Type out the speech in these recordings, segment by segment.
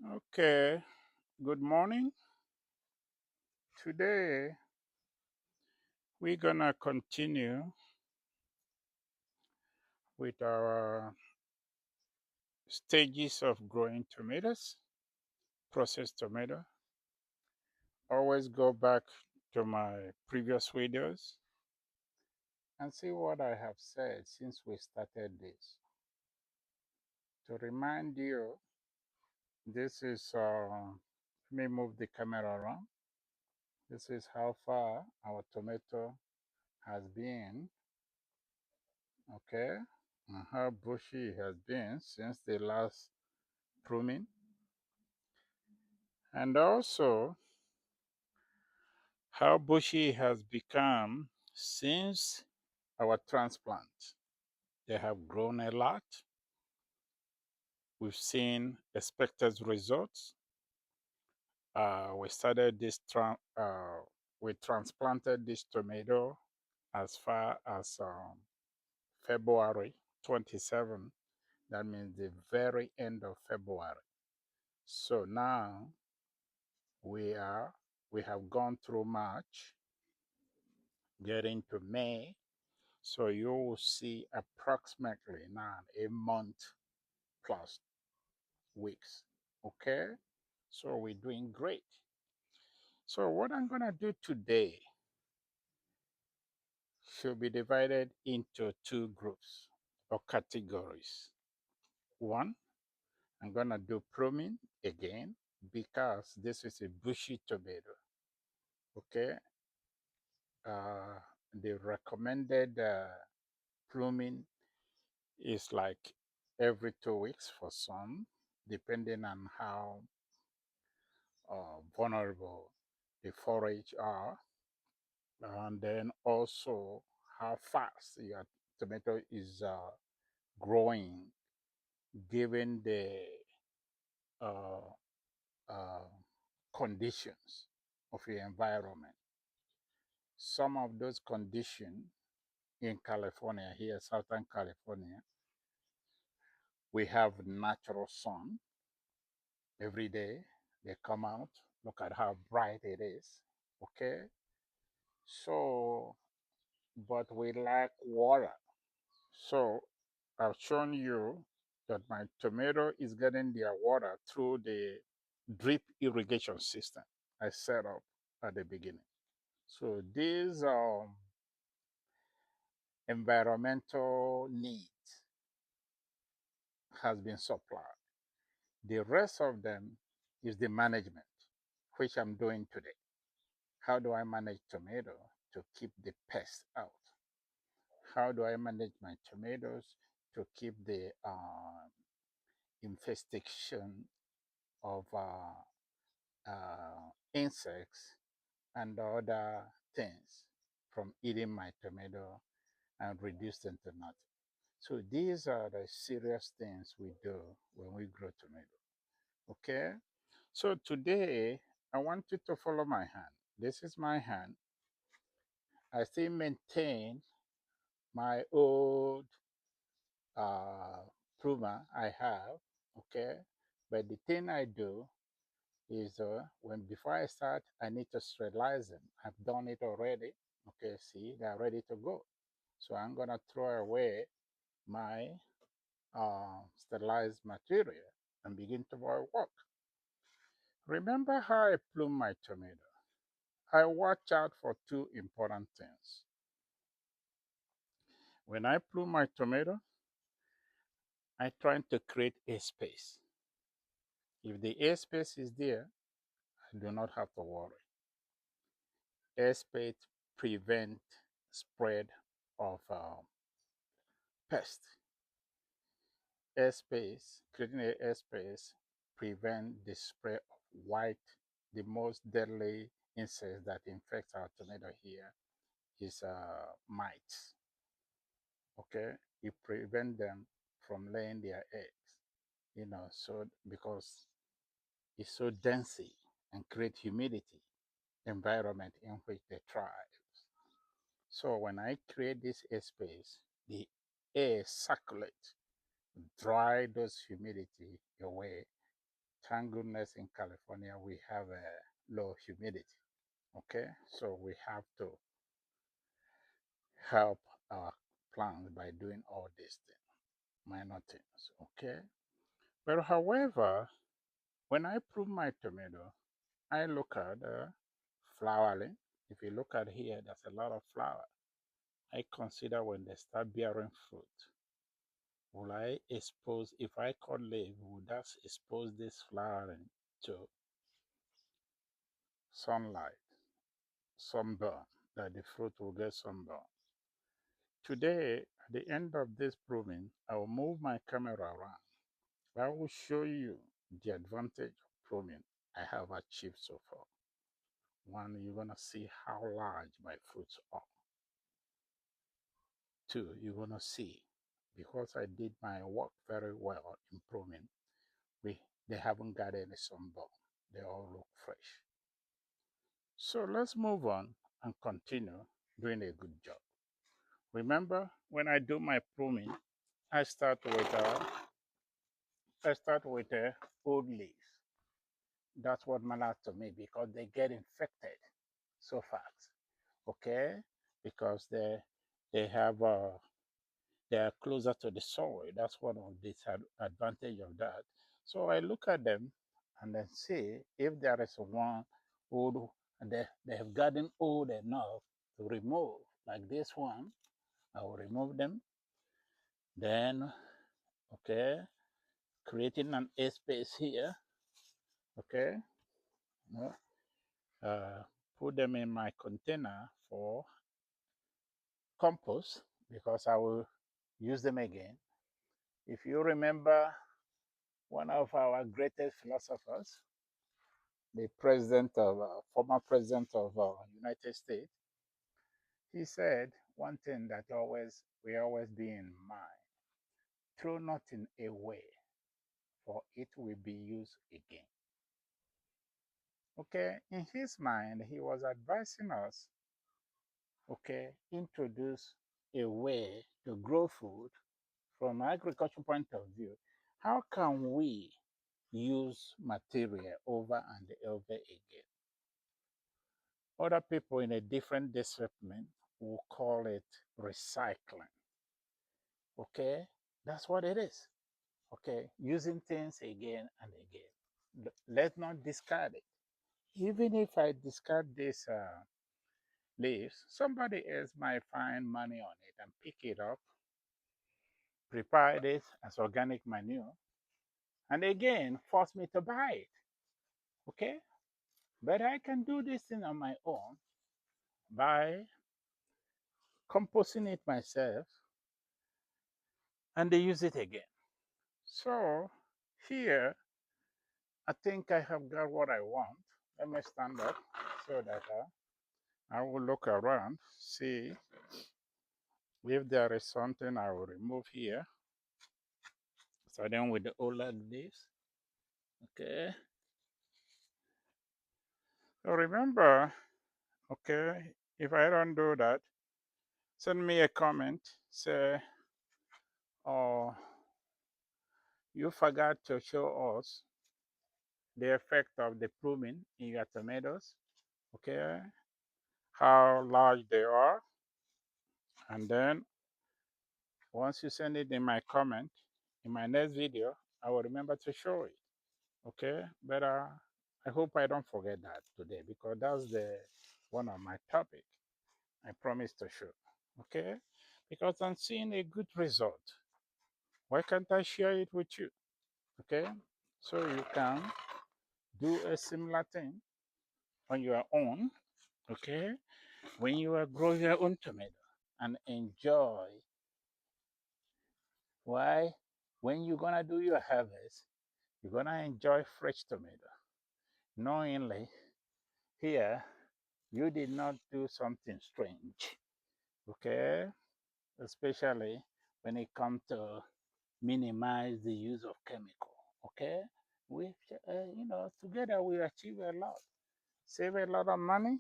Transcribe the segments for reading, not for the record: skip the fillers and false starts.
Okay, good morning. Today we're gonna continue with our stages of growing tomatoes, processed tomato. Always go back to my previous videos and see what I have said since we started this. To remind you, this is, let me move the camera around. This is how far our tomato has been, okay, and how bushy it has been since the last pruning, and also how bushy it has become since our transplant. They have grown a lot. We've seen expected results. We started this, we transplanted this tomato as far as February 27. That means the very end of February. So now we are we have gone through March, getting to May. So you will see approximately now a month plus weeks. Okay? So we're doing great. So what I'm gonna do today should be divided into two groups or categories. One, I'm gonna do pruning again because this is a bushy tomato. Okay? Uh, the recommended pruning is like every 2 weeks for some, depending on how vulnerable the forage are, and then also how fast your tomato is growing given the uh, uh, conditions of your environment. Some of those conditions in California, here, Southern California, we have natural sun every day. They come out, look at how bright it is. Okay. So, but we lack water. So, I've shown you that my tomato is getting their water through the drip irrigation system I set up at the beginning. So, these environmental needs has been supplied. The rest of them is the management, which I'm doing today. How do I manage tomato to keep the pests out? How do I manage my tomatoes to keep the infestation of insects and other things from eating my tomato and reduce them to nothing? So these are the serious things we do when we grow tomato. Okay? So today I want you to follow my hand. This is my hand. I still maintain my old uh, Pruma I have, okay? But the thing I do is when before I start, I need to sterilize them. I've done it already. Okay, see, they're ready to go. So I'm gonna throw away my sterilized material and begin to work. Remember how I plume my tomato? I watch out for two important things. When I plume my tomato, I try to create a space. If the airspace is there, I do not have to worry. Airspace prevent spread of pests. Airspace, creating an airspace prevent the spread of white, the most deadly insects that infect our tomato here is mites. Okay, it prevent them from laying their eggs. So because it's so dense and create humidity environment in which they thrive. So when I create this airspace, the air circulates, dry those humidity away, Thank goodness in California we have a low humidity. Okay, so we have to help our plants by doing all these things, minor things. Okay, but however, when I prune my tomato, I look at flowering. If you look at here, there's a lot of flower. I consider when they start bearing fruit, will I expose, if I cut leaf, would that expose this flowering to sunlight, sunburn, that the fruit will get sunburn? Today, at the end of this proving, I will move my camera around. I will show you the advantage of pruning I have achieved so far. One, you're gonna see how large my fruits are. Two, you're gonna see, because I did my work very well in pruning, they haven't got any sunburn. They all look fresh. So let's move on and continue doing a good job. Remember, when I do my pruning, I start with old leaves. That's what matters to me because they get infected so fast. Okay, because they have they are closer to the soil. That's one of the advantage of that. So I look at them and then see if there is one old, and they have gotten old enough to remove, like this one. I will remove them. Then, okay, creating an A space here. Okay, no, uh, put them in my container for compost because I will use them again. If you remember, one of our greatest philosophers, the former president of United States, he said one thing that we always be in mind: throw nothing away, for it will be used again. Okay, in his mind, he was advising us, okay, introduce a way to grow food from an agricultural point of view. How can we use material over and over again? Other people in a different discipline will call it recycling. Okay, that's what it is. Okay, using things again and again. Let's not discard it. Even if I discard this leaves, somebody else might find money on it and pick it up, prepare it as organic manure, and again force me to buy it. Okay, but I can do this thing on my own by composting it myself and they use it again. So here, I think I have got what I want. Let me stand up so that I will look around, see if there is something I will remove here. Starting with the old leaves. Okay. So remember, okay, if I don't do that, send me a comment, say, oh, you forgot to show us the effect of the pruning in your tomatoes, okay, how large they are, and then once you send it in my comment, in my next video, I will remember to show it, okay, but I hope I don't forget that today because that's the one of my topic I promise to show, okay, because I'm seeing a good result. Why can't I share it with you, okay, so you can do a similar thing on your own, okay, when you are growing your own tomato and enjoy. Why? When you're gonna do your harvest, you're gonna enjoy fresh tomato, knowingly here you did not do something strange, okay, especially when it comes to minimize the use of chemical, okay, we together we achieve a lot, save a lot of money,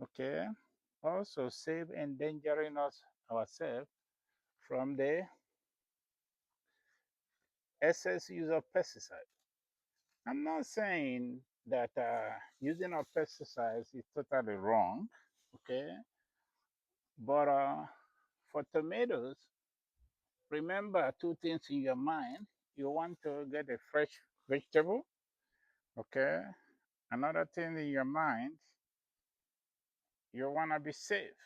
okay, also save endangering us ourselves from the excess use of pesticide. I'm not saying that using of pesticides is totally wrong, okay? But for tomatoes, remember two things in your mind. You want to get a fresh vegetable, okay? Another thing in your mind, you want to be safe,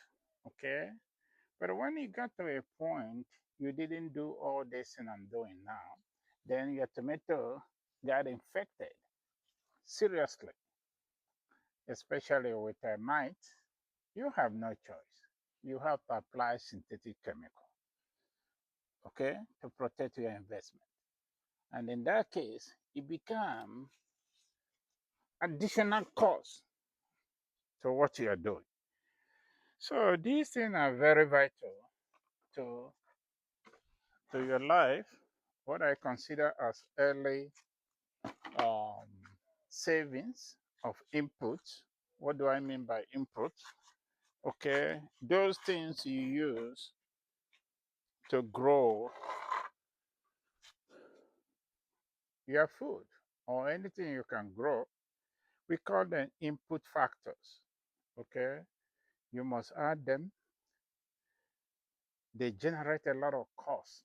okay? But when you got to a point, you didn't do all this thing I'm doing now, then your tomato got infected seriously, especially with termites. You have no choice. You have to apply synthetic chemical, okay, to protect your investment. And in that case, it becomes additional cost to what you are doing. So these things are very vital to your life. What I consider as early um, savings of inputs. What do I mean by inputs? Okay, those things you use to grow your food or anything you can grow, we call them input factors. Okay, you must add them. They generate a lot of cost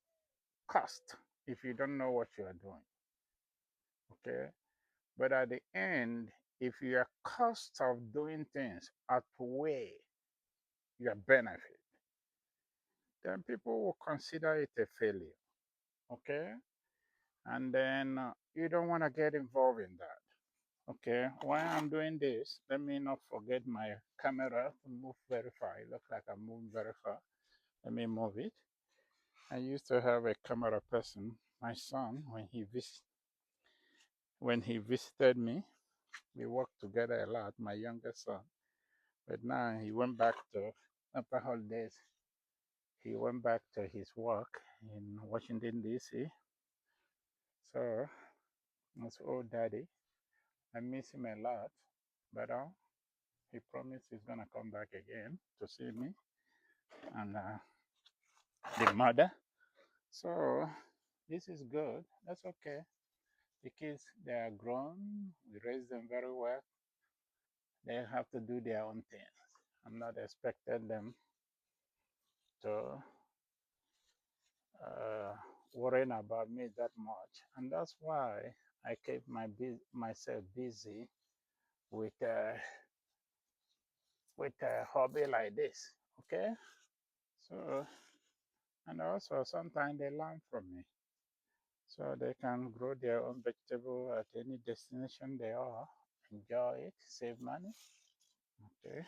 if you don't know what you are doing. Okay, but at the end, if your cost of doing things outweigh your benefit, then people will consider it a failure. Okay, and then you don't want to get involved in that. Okay, while I'm doing this, let me not forget my camera to move very far. It looks like I'm moving very far. Let me move it. I used to have a camera person, my son, when he visited me. We worked together a lot, my youngest son. But now he went back to after holidays. He went back to his work in Washington D.C. So that's old daddy. I miss him a lot, but he promised he's gonna come back again to see me and the mother. So this is good. That's okay. The kids, they are grown. We raise them very well. They have to do their own things. I'm not expecting them to uh, worrying about me that much, and that's why I keep myself busy with a hobby like this. Okay, so and also sometimes they learn from me, so they can grow their own vegetable at any destination they are, enjoy it, save money. Okay,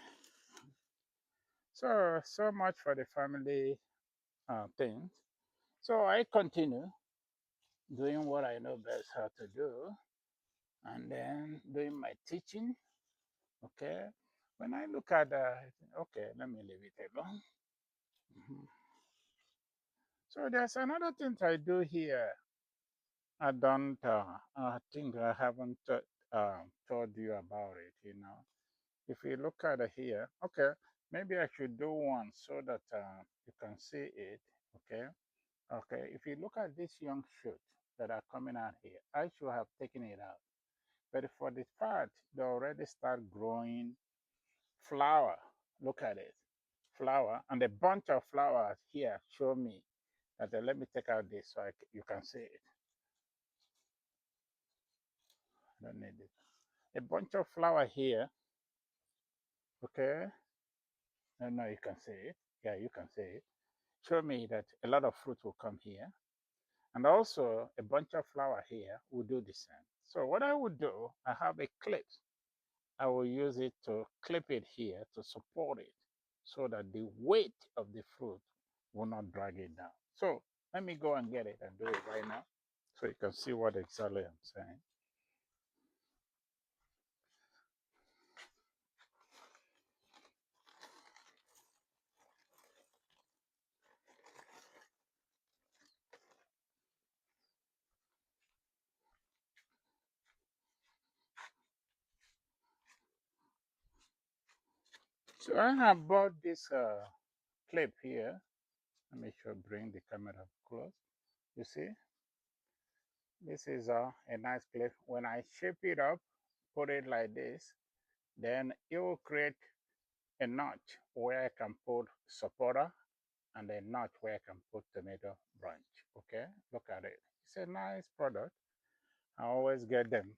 so much for the family things. So I continue doing what I know best how to do, and then doing my teaching. Okay, when I look at okay, let me leave it alone. Mhm. So there's another thing I do here. I don't. I think I haven't told you about it. If you look at it here, okay, maybe I should do one so that you can see it. Okay, okay. If you look at this young shoot that are coming out here, I should have taken it out. But for this part, they already start growing flower. Look at it, flower, and a bunch of flowers here show me that. Let me take out this so you can see it. I don't need it. A bunch of flower here. Okay, no, no, you can see it. Yeah, you can see it. Show me that a lot of fruit will come here, and also a bunch of flower here will do the same. So what I would do, I have a clip. I will use it to clip it here to support it so that the weight of the fruit will not drag it down. So let me go and get it and do it right now so you can see what exactly I'm saying. So I have bought this clip here. Let me bring the camera close. You see, This is a nice clip. When I shape it up, put it like this, then it will create a notch where I can put supporter and a notch where I can put tomato branch. Okay, look at it. It's a nice product. I always get them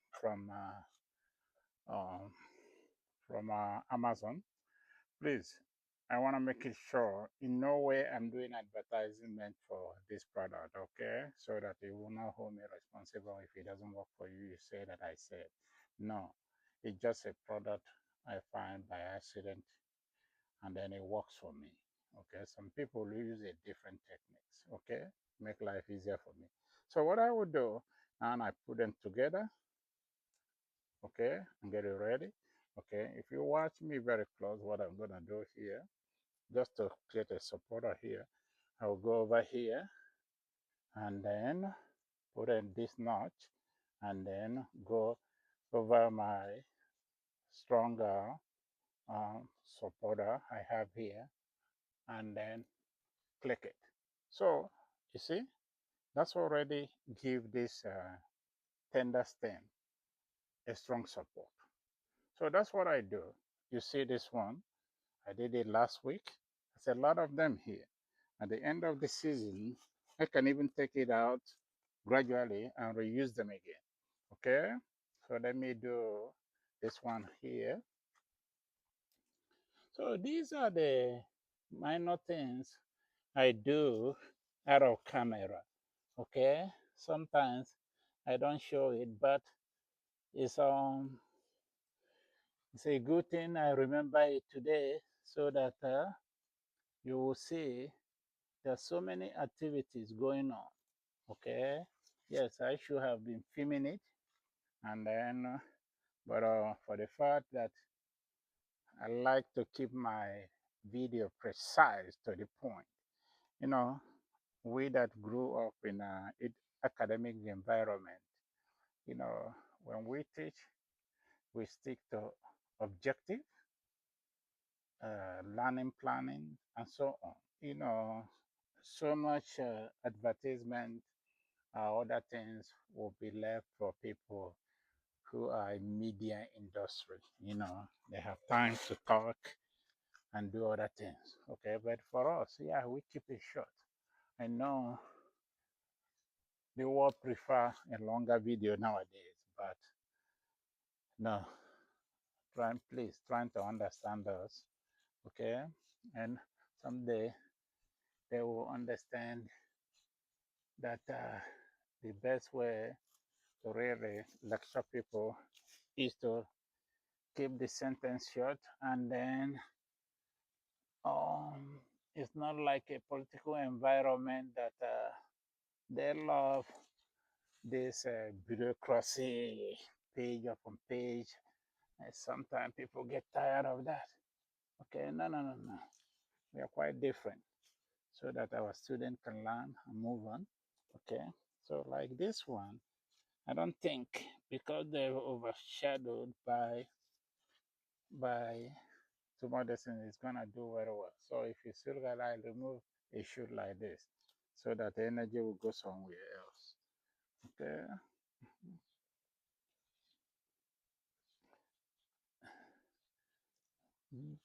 um, from Amazon. Please, I want to make it sure in no way I'm doing advertisement for this product, okay? So that you will not hold me responsible if it doesn't work for you. You say that I said. No, it's just a product I find by accident and then it works for me. Okay, some people use a different techniques, okay? Make life easier for me. So what I would do, and I put them together, okay, and get it ready. Okay, if you watch me very close, what I'm gonna do here, just to create a supporter here, I'll go over here and then put in this notch and then go over my stronger supporter I have here and then click it. So you see, that's already give this tender stem a strong support. So that's what I do. You see this one, I did it last week. There's a lot of them here. At the end of the season, I can even take it out gradually and reuse them again. Okay, so let me do this one here. So these are the minor things I do out of camera. Okay, sometimes I don't show it, but it's it's a good thing I remember it today so that you will see there's so many activities going on. Okay, yes, I should have been filming it, and then, but for the fact that I like to keep my video precise to the point. You know, we that grew up in a academic environment, you know, when we teach, we stick to objective, learning planning, and so on. You know, so much advertisement other things will be left for people who are in media industry. You know, they have time to talk and do other things. Okay, but for us, yeah, we keep it short. I know the world prefer a longer video nowadays, but no, trying to understand us, okay? And someday they will understand that the best way to really lecture people is to keep the sentence short and then um, it's not like a political environment that they love this bureaucracy page upon page. And sometimes people get tired of that. Okay, no, no, no, no. We are quite different so that our student can learn and move on. Okay, so like this one, I don't think because they're overshadowed by some other things, it's gonna do very well. So if you still got I remove a shoot like this so that the energy will go somewhere else. Okay. Mhm.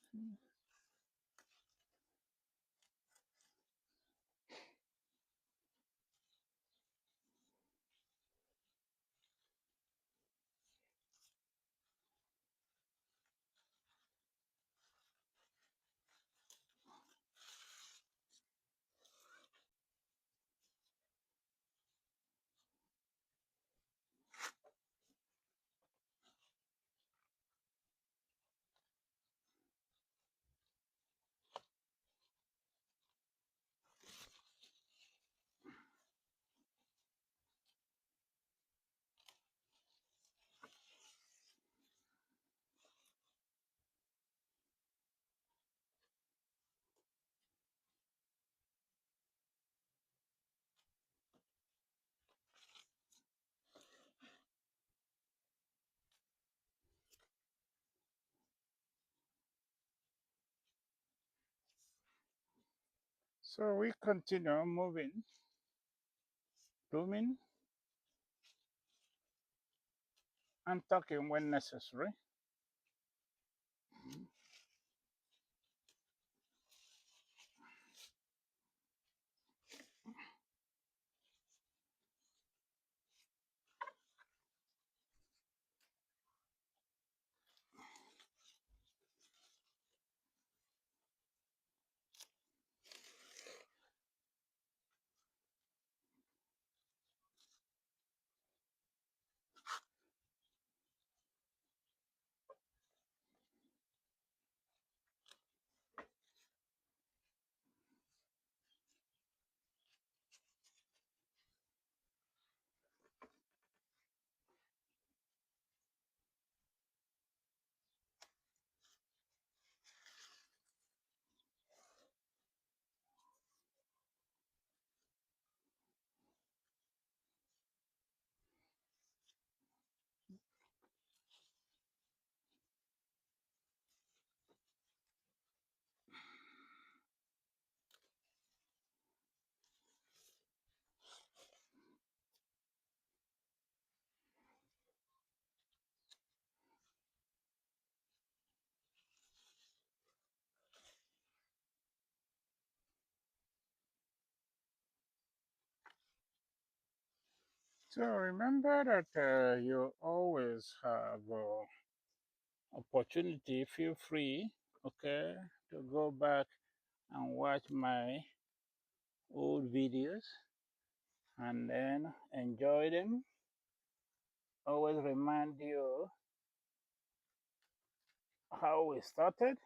So we continue moving, blooming, and talking when necessary. So remember that you always have opportunity. Feel free, okay, to go back and watch my old videos and then enjoy them. Always remind you how we started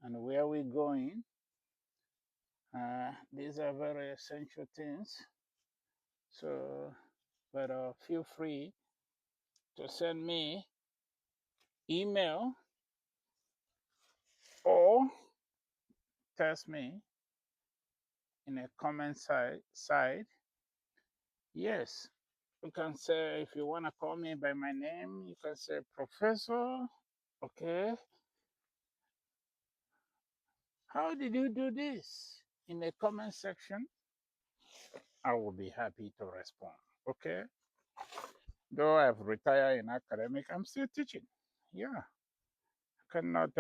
and where we're going. These are very essential things. So, but feel free to send me email or text me in a comment side. Yes, you can say if you want to call me by my name, you can say Professor. Okay, how did you do this? In the comment section, I will be happy to respond. Okay, though I've retired in academic, I'm still teaching. Yeah, I cannot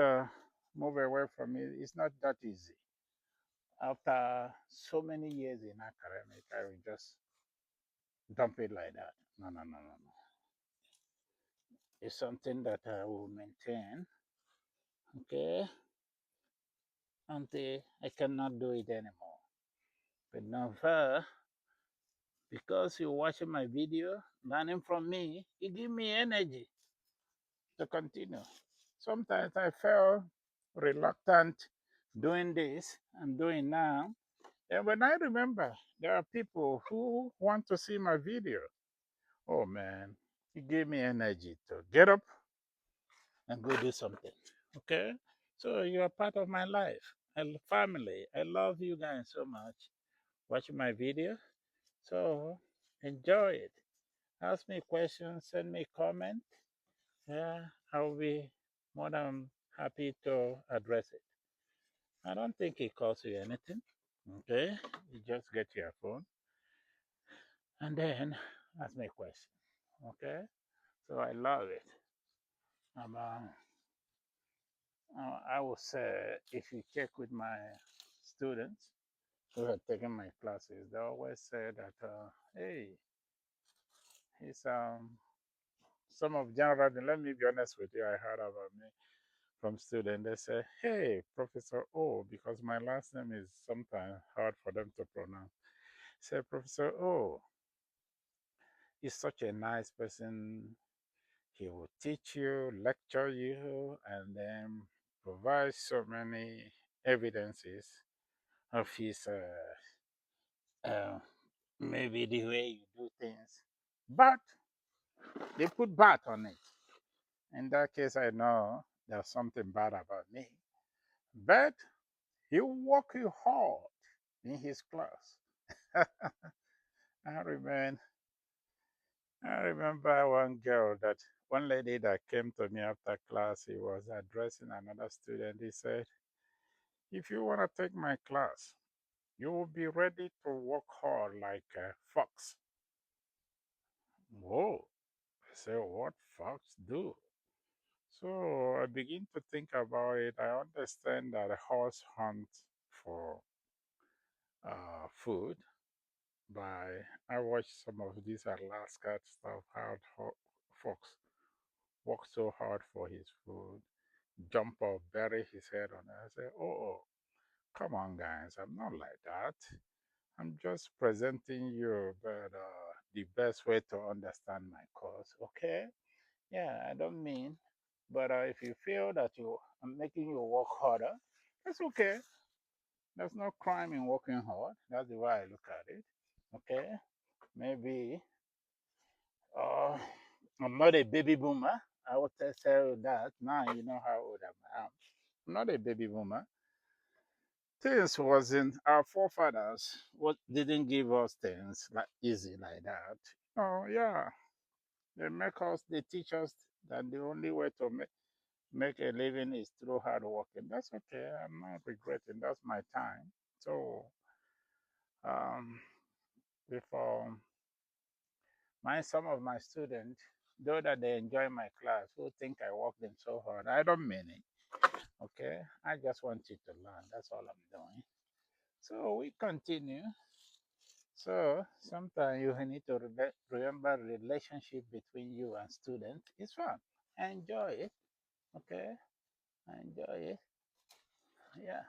move away from it. It's not that easy. After so many years in academic, I will just dump it like that. No, no, no, no, no. It's something that I will maintain, okay, until I cannot do it anymore. But never, because you're watching my video, learning from me, it give me energy to continue. Sometimes I felt reluctant doing this I'm doing now. And when I remember there are people who want to see my video, oh man, it gave me energy to get up and go do something. Okay? So you are part of my life and family. I love you guys so much. Watching my video. So enjoy it. Ask me questions, send me comment. Yeah, I'll be more than happy to address it. I don't think it costs you anything. Okay? You just get your phone and then ask me a question. Okay? So I love it. I would say if you check with my students who have taken my classes, they always say that, hey, he's some of general. Let me be honest with you. I heard about me from students. They say, hey, Professor O, because my last name is sometimes hard for them to pronounce. Say, Professor O, he's such a nice person. He will teach you, lecture you, and then provide so many evidences of his maybe the way you do things. But they put "but" on it. In that case, I know there's something bad about me. But he work you hard in his class. I remember, I remember one girl that one lady that came to me after class. He was addressing another student. He said, "If you want to take my class, you will be ready to work hard like a fox." Whoa! I say, what fox do? So I begin to think about it. I understand that a horse hunts for food. By I watched some of these Alaska stuff, how fox work so hard for his food, jump up, bury his head on it. I say, oh, come on, guys, I'm not like that. I'm just presenting you the best way to understand my cause. Okay? Yeah, I don't mean, but if you feel that I'm making you work harder, that's okay. There's no crime in working hard. That's the way I look at it. Okay? Maybe uh, I'm not a baby boomer. I would tell you that. Now you know how old I am. I'm not a baby boomer. Things wasn't our forefathers what didn't give us things like easy like that. Oh yeah, they teach us that the only way to make a living is through hard working. That's okay. I'm not regretting. That's my time. So um, if some of my students, though that they enjoy my class, who think I work them so hard, I don't mean it. Okay, I just want you to learn. That's all I'm doing. So we continue. So sometimes you need to remember relationship between you and student. It's fun. Enjoy it. Okay, enjoy it. Yeah.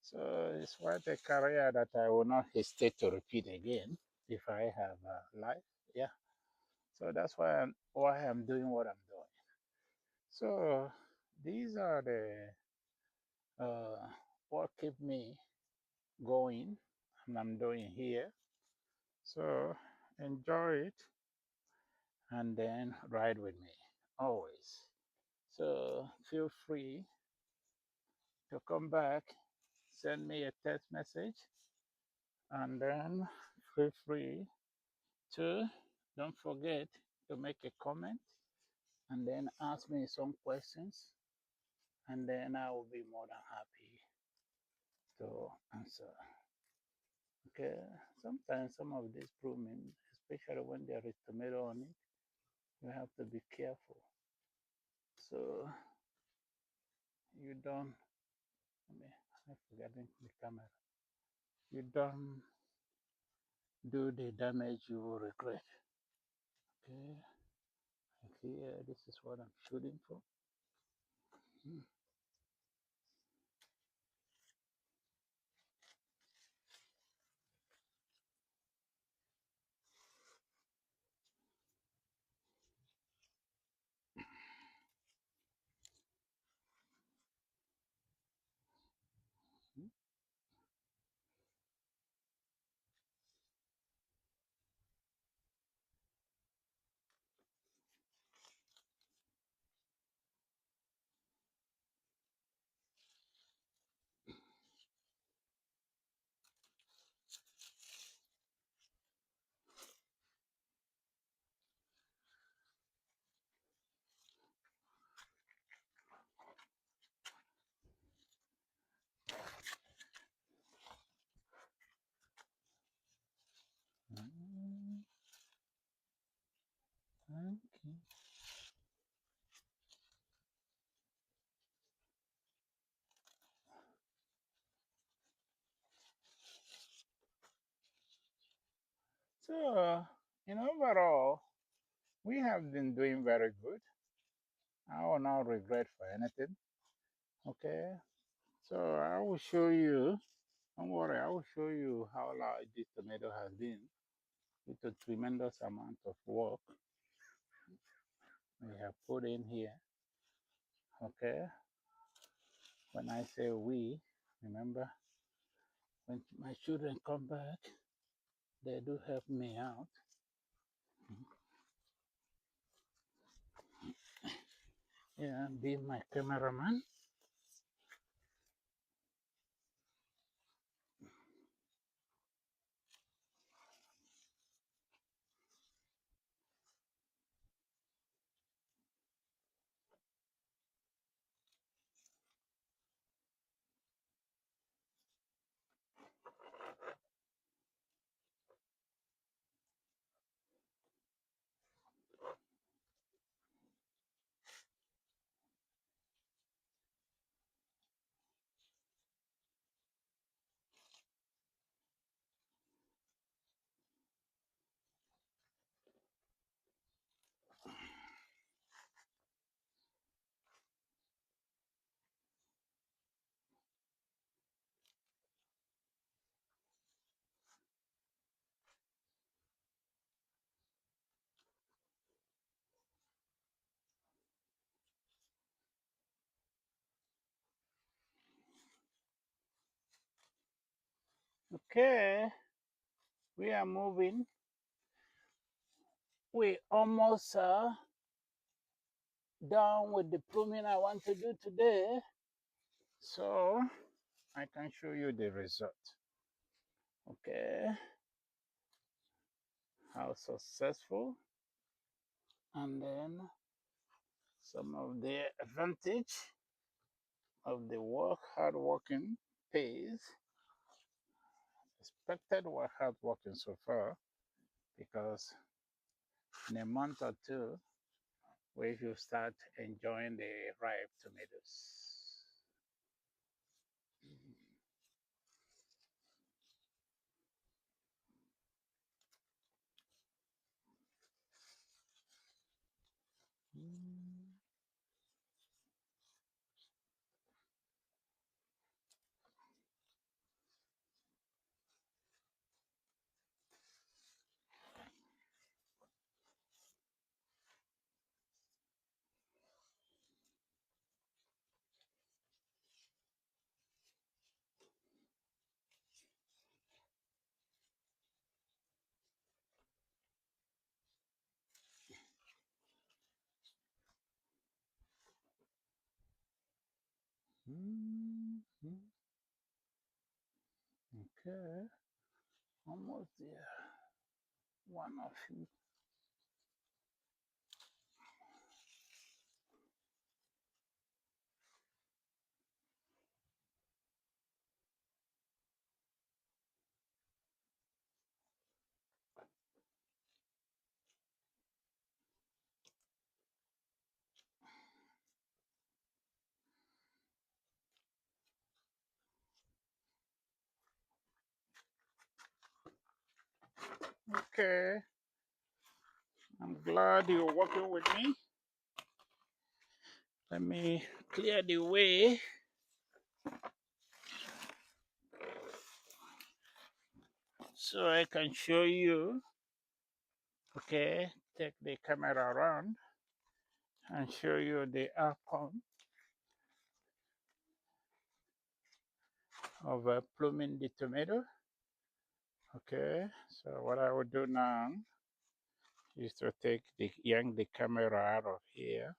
So it's quite a career that I will not hesitate to repeat again if I have a life. Yeah. So that's why I'm doing what I'm doing. So these are the uh, what keep me going, and I'm doing here. So enjoy it and then ride with me always. So feel free to come back, send me a text message, and then feel free to don't forget to make a comment and then ask me some questions, and then I will be more than happy to answer. Okay, sometimes some of these pruning, especially when there is tomato on it, you have to be careful. So you don't, I mean, I forgot the camera. You don't do the damage you will regret. Okay, here, this is what I'm shooting for. Hmm. Okay. So, overall, we have been doing very good. I will not regret for anything. Okay. So I will show you. Don't worry, I will show you how large this tomato has been with a tremendous amount of work we have put in here. Okay. When I say we, remember when my children come back, they do help me out. Yeah, be my cameraman. Okay, we are moving. We almost done with the pruning I want to do today. So I can show you the result. Okay, how successful, and then some of the advantage of the hard working pays. Expected work hard working so far, because in a month or two we should start enjoying the ripe tomatoes. Okay, almost there. One of you. Okay, I'm glad you're working with me. Let me clear the way. So I can show you. Okay, take the camera around and show you the outcome of pluming the tomato. Okay, so what I will do now is to yank the camera out of here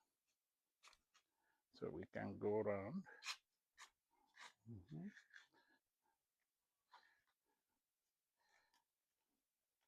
so we can go around.